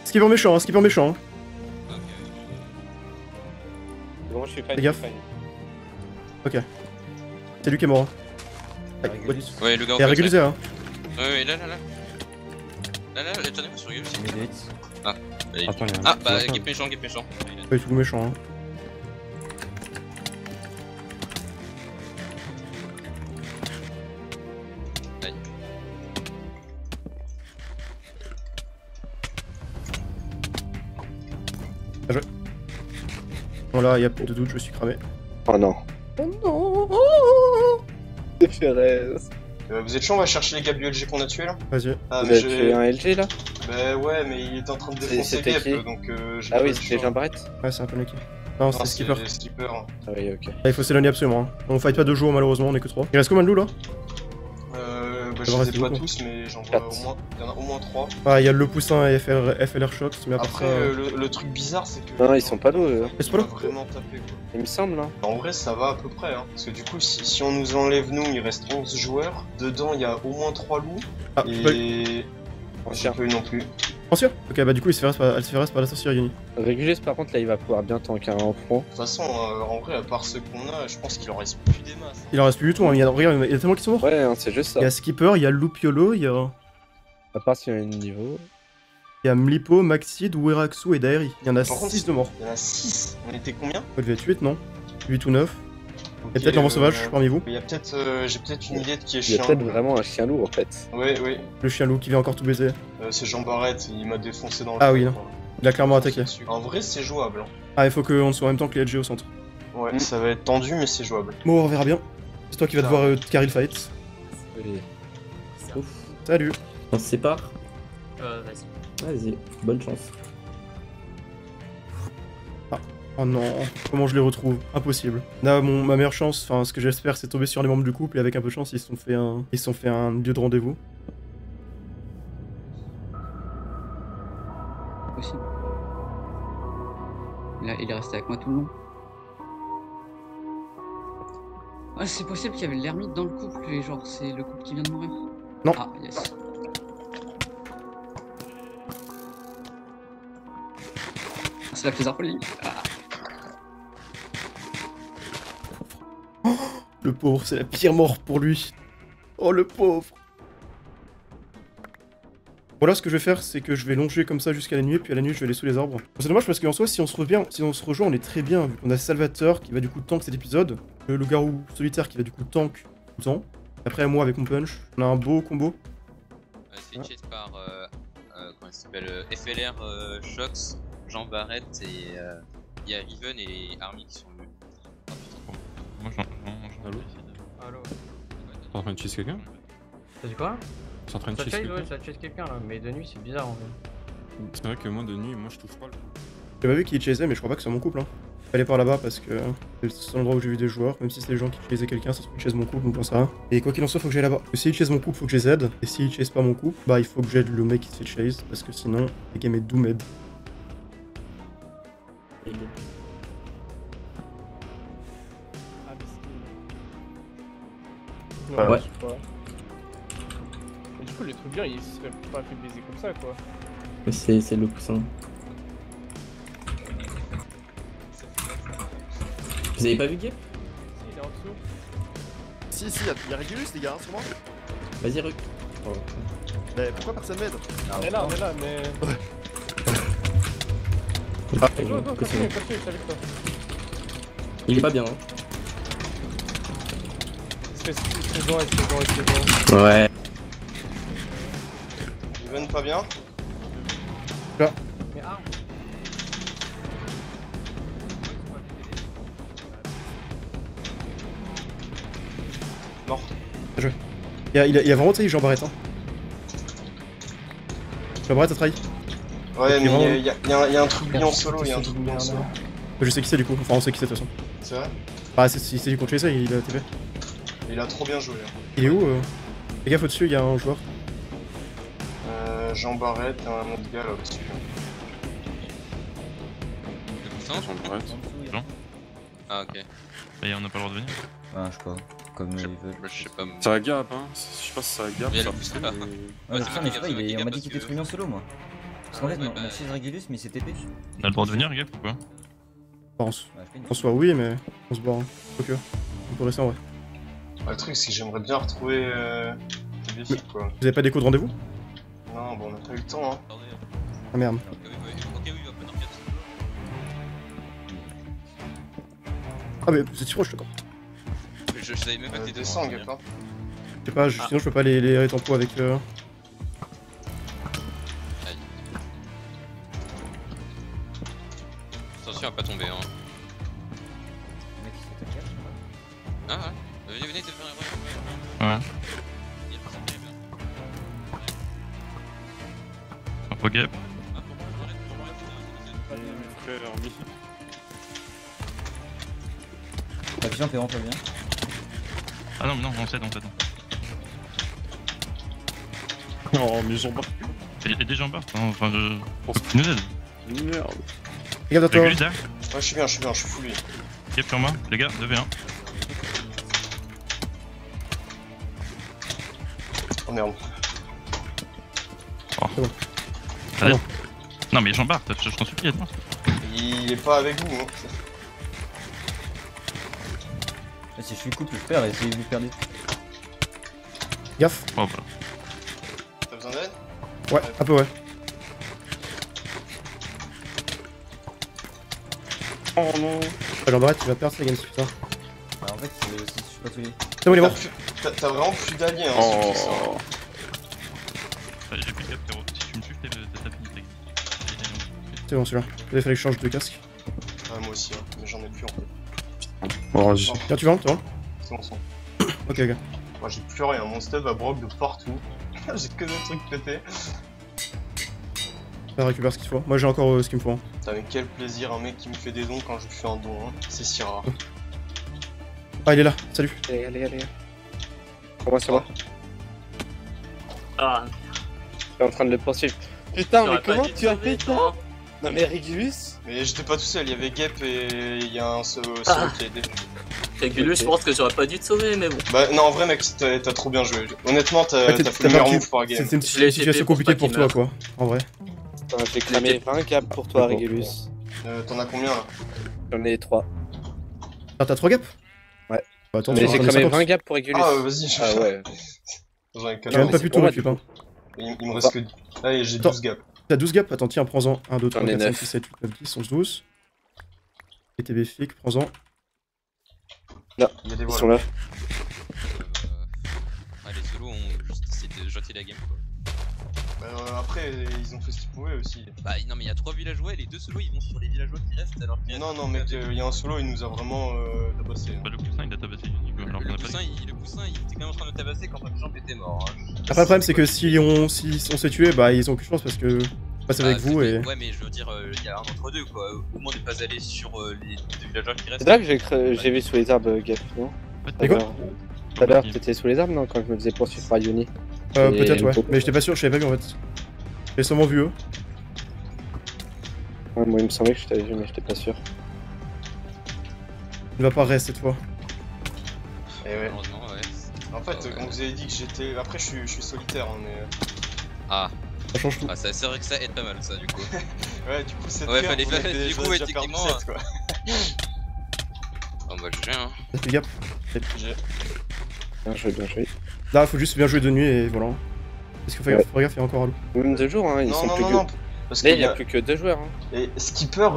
Skipper méchant, hein, skipper méchant. Hein. Bon, je suis pas Fais gaffe. Ok. C'est lui qui est mort. Hein. Ouais, le gars. Il a régulé, hein. Ouais, là. Là, étonnez-vous sur Yus. Ah, allez. Attends, il y a un Ah, petit bah, attends. Gip méchant. Pas du tout méchant. Hein. Aïe. Bien joué. Bon là, y a plus de doute, je suis cramé. Oh non. Oh non. Vous êtes chaud, on va chercher les gars du LG qu'on a tués là? Vas-y. Ah, Vous mais avez tué un LG là? Bah ouais, mais il était en train de défoncer C'était Gap, qui? donc Ah oui, c'était Jean Barrett? Ouais, c'est un peu niqué. Non, c'est Skipper. Skipper. Ah oui, ok. Ah, il faut s'éloigner absolument. Hein. On fight pas 2 jours malheureusement, on est que 3. Il reste combien de loups là? Bah je les ai pas tous, mais j'en vois au moins. Il y en a au moins 3. Ah, il y a le poussin et FLR Shocks, mais à part Après, ça. le truc bizarre, c'est que. Non, ils sont pas lourds. Ils sont pas lourds? Vraiment tapé quoi. Il me semble, hein. En vrai, ça va à peu près, hein. Parce que du coup, si on nous enlève nous, il reste 11 joueurs. Dedans, il y a au moins 3 loups. Ah, et. J'ai pas eu non plus. Sûr? Ok, bah du coup, elle se fait reste par la sorcière Yuni. Régulus, par contre, là, il va pouvoir bien tanker en front. De toute façon, en vrai, à part ceux qu'on a, je pense qu'il en reste plus des masses. Il en reste plus du tout, hein. Regarde, il y a tellement qui sont morts. Ouais, hein, c'est juste ça. Il y a Skipper, il y a Lupiolo, il y a. À part s'il y a un niveau. Il y a Mlipo, Maxid, Weraxu et Daeri. Il y en a 6 de morts. Il y en a 6. On était combien? On devait être 8, non? 8 ou 9. Il y a peut-être l'enfant sauvage parmi vous. Il y a peut-être. J'ai peut-être une idée de qui est Il y chien. a peut-être vraiment un chien loup en fait. Ouais, oui. Le chien loup qui vient encore tout baiser. C'est Jean Barrett, il m'a défoncé dans le. Ah oui, non. Il a clairement attaqué. En vrai, c'est jouable. Hein. Ah, il faut qu'on soit en même temps que les LG au centre. Ouais, ça va être tendu, mais c'est jouable. Bon, on verra bien. C'est toi qui vas devoir carry le fight. Oui. Ouf. Salut. On se sépare? Vas-y. Vas-y, bonne chance. Oh non, comment je les retrouve? Impossible. Là, ma meilleure chance, enfin ce que j'espère, c'est tomber sur les membres du couple et avec un peu de chance, ils se sont fait un lieu de rendez-vous. Possible. Là, il est resté avec moi tout le long. Ah, c'est possible qu'il y avait l'ermite dans le couple et genre c'est le couple qui vient de mourir. Non. Ah, yes. C'est la Clésarpolie. Ah. Le pauvre, c'est la pire mort pour lui. Oh le pauvre. Voilà, ce que je vais faire, c'est que je vais longer comme ça jusqu'à la nuit, puis à la nuit je vais aller sous les arbres. C'est dommage parce qu'en soi, si on se rejoint, on est très bien, vu qu'on a Salvateur qui va du coup tank cet épisode, le loup-garou solitaire qui va du coup tank tout le temps. Après moi avec mon punch, on a un beau combo. C'est chase par comment il s'appelle, FLR Shox, Jean Barrett et il y a Riven et Army qui sont venus. Moi j'en Allô? Allo. T'es en train de chase quelqu'un? T'as dit quoi? T'es en train de Ça chase chase, ouais, quelqu'un? ça chase quelqu'un là, mais de nuit c'est bizarre en fait. C'est vrai que moi de nuit, moi je touche pas le. J'ai pas vu qui chaseait, mais je crois pas que c'est mon couple. Hein. Aller par là-bas parce que c'est le seul endroit où j'ai vu des joueurs, même si c'est les gens qui chaisaient quelqu'un, ça se trouve qu'ils chassent mon couple, donc j'en sais rien. Et quoi qu'il en soit, faut que j'aille là-bas. S'ils chassent mon couple, faut que je les aide. Et s'ils chassent pas mon couple, bah il faut que j'aide le mec qui se fait chase, parce que sinon, les game est doomed. Ouais. Mais du coup, le truc bien, il se serait pas fait baiser comme ça, quoi. C'est le poussin. Vous avez pas vu Gap? Si, il est en dessous. Si, y'a Régulus, les gars, sur moi. Vas-y, Ruc. Oh. Mais pourquoi personne m'aide? On est là, mais. Ah, Go, continue, je suis avec toi. il est pas bien, hein. C'est bon. Ouais. Riven pas bien? Là. Mais ah. Mort. Bien joué. Il a vraiment trahi Jean Barrett. Hein. Jean Barrett a trahi. Ouais, Donc, mais il y a un truc bien en solo, il y a un truc bien en solo. Je sais qui c'est du coup, enfin on sait qui c'est de toute façon. C'est vrai? Bah c'est du contre ça, il a TP. Il a trop bien joué. Hein. Il est où Les gars, au-dessus, il y a un joueur. Jean Barrett et un autre gars là au-dessus. Jean Barrett. Jean? Ah ok. Ça y est, on n'a pas le droit de venir? Ah, je sais pas. Comme ils veulent. Je sais pas. Ça Gap, hein. Je sais pas si ça Gap. Mais ça le plus fait, là. mais- Ouais, le putain, mais je sais pas, on m'a dit qu'il était trop bien solo, moi. Parce qu'en fait, on a chez Régulus, mais c'est TP. On a le droit de venir, Gap, ou pas? Pense. En soi, oui, mais on se barre. Hein. Ok. On peut rester en vrai. Le truc, c'est que j'aimerais bien retrouver les défis, quoi. Vous avez pas d'écho de rendez-vous? Non, bon, on a pas eu le temps, hein. Ah merde. Ok, oui, open enquête. Ah, mais vous êtes si proche, d'accord. Je savais même pas que t'étais Descends, Gap, hein. Je sais pas, sinon je peux pas les tempo avec. Attention à pas tomber, hein. Ah ouais. Venez, t'es faire Ouais. Un peu gap. La vision t'es vraiment pas bien. Ah non, mais non, on s'aide. Oh, mais j'en bats. Il y a des gens bas. Enfin, je pense qu'ils nous aident. Merde. Regarde à toi. Régulus, derrière. Ouais, je suis bien, je suis full. Gap sur moi, les gars, 2v1. Oh merde. Oh. Allez. Non, mais Jean-Bart, je t'en supplie, aide-moi. Il est pas avec vous, hein. Si je suis couple, je perds et si vous perdez. Gaffe. Oh, voilà. T'as besoin d'aide? Ouais, un peu ouais. Oh non. Jean-Barret, tu vas perdre sa game, putain. Bah, en fait, c'est aussi, je suis pas tué. C'est bon, il est mort. T'as vraiment plus d'alliés, hein, Oh. si tu fais ça. J'ai plus de gap, frérot. Si tu me tues, t'as fini ta game. C'est bon celui-là. Il fallait que je change de casque. Ouais, moi aussi, hein, mais j'en ai plus en fait. Oh, vas-y. Tiens, tu vas, toi? C'est bon, c'est bon. Ok, ok. Moi j'ai plus rien, mon stuff va broc de partout. J'ai que des trucs pétés. On récupère ce qu'il faut. Moi j'ai encore ce qu'il me faut. Hein. Putain, mais quel plaisir, un mec qui me fait des dons quand je lui fais un don, hein. C'est si rare. Ah, il est là, salut. Allez. Comment ça va? Ah, Je suis en train de le poursuivre. Putain, mais j'aurais pas comment dû tu as sauver, fait ça? toi. Non mais Régulus? Mais j'étais pas tout seul, il y avait Gap et il y a un solo qui a aidé. Régulus, je pense que j'aurais pas dû te sauver, mais bon. Bah non, en vrai mec, t'as trop bien joué. Honnêtement, t'as Ouais, fait le meilleur move pour la game. C'était une Je l'ai situation TP compliquée pour pour pas toi, qu'il quoi. En vrai. J'ai cramé 20 gaps pour toi, Régulus. T'en as combien là? J'en ai 3. Ah, t'as 3 gaps? Ouais. Bah, attends, Mais j'ai cramé cramé 20 gaps pour Régulus. Ah vas-y, je Ah ouais. J'en ai J'ai même pas pu tout récup, hein. Il me reste que... Allez, j'ai 12 gaps. T'as 12 gaps? Attends, tiens, prends-en 1, 2, 3, J'en ai 4, 5, 9. 6, 7, 8, 9, 10, 11, 12. Et tes béfiques, prends-en. Là, Il y a des ils voiles. sont là. Les solos ont juste essayé de jeter la game quoi. Après, ils ont fait ce qu'ils pouvaient aussi. Bah non mais il y a 3 villageois et les 2 solos ils vont sur les villageois qui restent alors qu'il y a... Non mec, il y a un solo, il nous a vraiment tabassé. Bah, le coussin, il a tabassé Unique, alors qu'on a Le pas poussin, il était quand même en train de tabasser quand Jambe était mort. Hein. Après, le problème, c'est que si on s'est tué, bah, ils ont aucune chance parce que. Je passe avec vous et. Ouais mais je veux dire, il y a un entre deux quoi. Au moins ne pas aller sur les 2 villageois qui restent. C'est là que j'ai vu sous les arbres, Gap, non? Et quoi? Tout à l'heure, t'étais sous les arbres, non? Quand je me faisais poursuivre par Uni. Peut-être, ouais. Mais j'étais pas sûr, je t'avais pas vu en fait. J'ai sûrement vu eux. Ouais, moi il me semblait que je t'avais vu, mais j'étais pas sûr. Il va pas rester cette fois. Et ouais. Malheureusement, ouais. En fait, on vous avait dit que j'étais. Après, je suis solitaire, hein, mais. Ah. Ça change tout. Ah, c'est vrai que ça aide pas mal ça du coup. Ouais, du coup, c'est ouais, fallait faire du coup, ouais, techniquement. Quoi. Oh, bah, j'ai hein. T'as fait gap. Bien joué, bien joué. Là, faut juste bien jouer de nuit et voilà. Parce que faut gaffe, il y a encore un loup. Même 2 jours, hein, ils sont plus que. Parce là, qu'il y a plus que 2 joueurs. Hein. Et Skipper,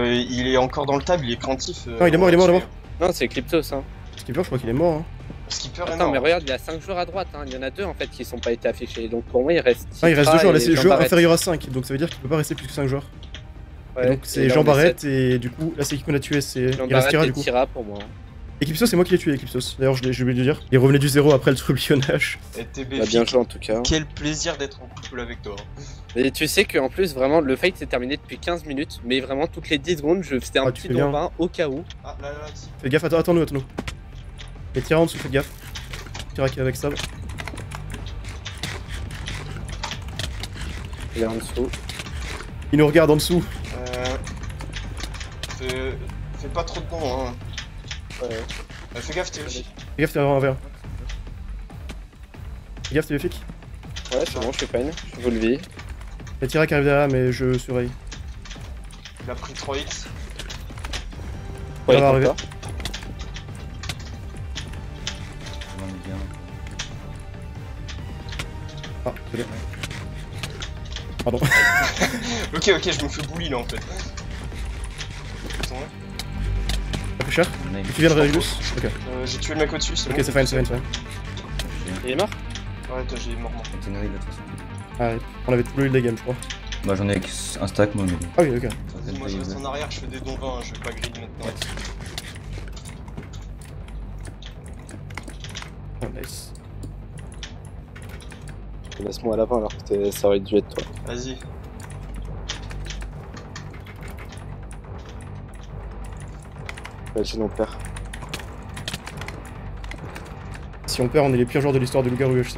il est encore dans le table, il est craintif. Non, il est mort. Non, c'est Cryptos. Hein. Skipper, je crois qu'il est mort. Hein. Skipper est mort. Attends, mais regarde, il y a 5 joueurs à droite. Hein. Il y en a 2 en fait qui sont pas été affichés. Donc pour moi, il reste. Ah, il reste 2 joueurs. Là, c'est le joueur inférieur à 5. Donc ça veut dire qu'il peut pas rester plus que 5 joueurs. Ouais, donc c'est Jean Barret et du coup, là, c'est qui qu'on a tué. C'est. Il reste Tira du coup. Tira pour moi. Eclipsos, c'est moi qui l'ai tué, Eclipsos. D'ailleurs, j'ai oublié de dire. Il revenait du 0 après le trublionnage. Bah, bien joué en tout cas. Quel plaisir d'être en couple avec toi. Et tu sais qu'en plus, vraiment, le fight s'est terminé depuis 15 minutes. Mais vraiment, toutes les 10 secondes, je faisais un petit don au cas où. Ah, là, ici. Fais gaffe, attends-nous. Et Tira en dessous, faites gaffe. Tira qui est avec Sab. Il est en dessous. Il nous regarde en dessous. Fais pas trop de dons, hein. Ouais. Fais gaffe, t'es aussi. Fais gaffe, t'es en verre. Fais gaffe, t'es flic. Ouais, c'est bon, je suis peine. Je vous le vis. Il y a Tira qui arrive derrière, mais je surveille. Il a pris 3 hits. Ouais, il va arriver. Ah, c'est bien. Pardon. ok, je me fais bully là en fait. T'as plus cher? Tu viens de Régulus? Ok. J'ai tué le mec au-dessus, c'est bon. bon. Ok, c'est fine. Il est mort? Ouais, toi j'ai mort. Ah, on avait tout le heal des games, je crois. Bah j'en ai un stack moi, mais. Ah oui, ok. Moi je reste en arrière, je fais des dons 20, je vais pas griller maintenant. nice. Laisse-moi à l'avant alors que ça aurait dû être toi. Vas-y. Sinon on perd. Si on perd, on est les pires joueurs de l'histoire de loup-garou UHC.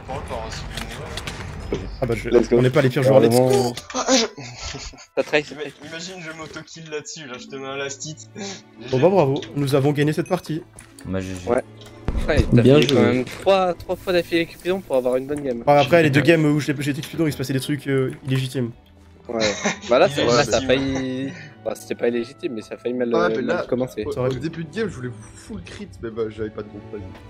Pas encore, hein, Ah bah on n'est pas les pires joueurs, let's go. T'as try. Imagine je m'auto-kill là-dessus, là je te mets un last-hit. Bon bah bravo, nous avons gagné cette partie. Bah GG. Ouais. Ouais, t'as Bien fait joué. quand même 3 fois d'affilée Cupidon pour avoir une bonne game. Après les deux games où j'ai été Cupidon, il se passait des trucs illégitimes. Ouais. Bah là, ça a failli... Bah, c'était pas illégitime, mais ça a failli mal, mal commencer. Au début de game, je voulais full crit, mais bah j'avais pas de groupe.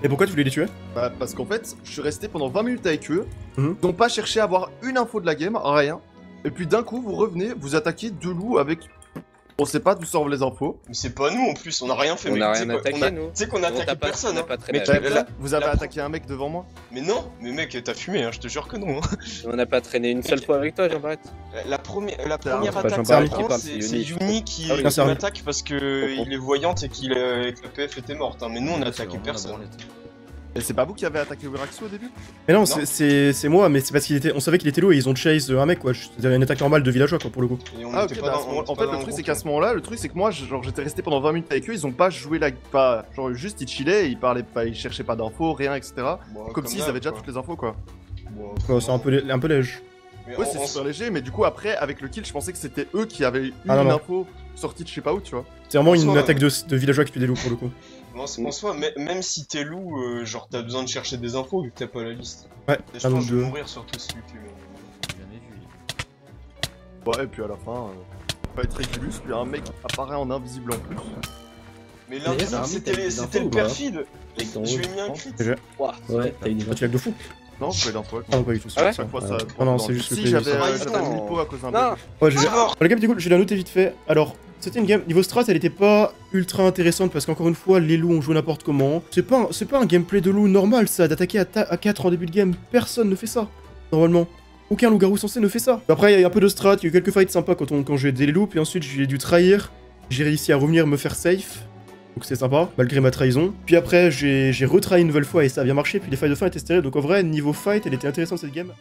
Et pourquoi tu voulais les tuer? Bah parce qu'en fait, je suis resté pendant 20 minutes avec eux, ils n'ont pas cherché à avoir une info de la game, rien. Et puis d'un coup, vous revenez, vous attaquez deux loups avec... On sait pas d'où sortent les infos. Mais c'est pas nous en plus, on a rien fait. On mec. a Tu sais rien quoi, attaqué, nous. Tu sais qu'on a attaqué personne. On a hein. pas très Mais bien. Vous avez attaqué un mec devant moi? Mais non, mais mec, t'as fumé, hein, je te jure que non. Hein. On n'a pas traîné une seule fois avec toi, Jean-Barrette. La première pas attaque, Jean-Barrette qui parle, c'est c'est Yuni qui m'attaque parce que il est voyante et que la PF était morte. Hein. Mais nous, on a attaqué personne. Et c'est pas vous qui avez attaqué Wiraxo au début? Mais non, c'est moi, mais c'est parce qu'il était. On savait qu'il était low et ils ont chase un mec quoi. C'est-à-dire une attaque normale de villageois quoi pour le coup. Ah ok, bah, en fait le truc c'est qu'à ce moment-là, le truc c'est que moi genre j'étais resté pendant 20 minutes avec eux, ils ont pas joué la... Pas, genre juste ils chillaient, ils parlaient pas, ils cherchaient pas d'infos, rien etc. Comme s'ils avaient déjà toutes les infos quoi. C'est un peu léger. Ouais c'est super léger, mais du coup après avec le kill je pensais que c'était eux qui avaient eu une info sortie de je sais pas où tu vois. C'est vraiment une attaque de villageois qui tue des loups pour le coup. En soi, même si t'es loup, genre t'as besoin de chercher des infos vu que t'as pas la liste. Ouais, je pense que je vais mourir surtout si tu Ouais, et puis à la fin, pas être Régulus, puis un mec apparaît en invisible en plus. Mais l'invisible c'était le perfide. Je lui ai mis un crit. Ouais, t'as eu des infos de fou. Non, je fais l'info. Ah non, pas du tout. Chaque fois ça. Non, c'est juste que si j'avais mis pot à cause d'un bug. Ouais, la game était cool, je l'ai noté vite fait. Alors, c'était une game, niveau strat, elle était pas ultra intéressante parce qu'encore une fois, les loups ont joué n'importe comment. C'est pas un gameplay de loup normal ça, d'attaquer à 4 en début de game. Personne ne fait ça, normalement. Aucun loup-garou censé ne fait ça. Après, il y a un peu de strat, il y a eu quelques fights sympas quand j'ai aidé les loups, puis ensuite j'ai dû trahir. J'ai réussi à revenir me faire safe. Donc c'est sympa, malgré ma trahison. Puis après, j'ai retrahi une nouvelle fois et ça a bien marché, puis les fights de fin étaient stériles, donc en vrai, niveau fight, elle était intéressante cette game.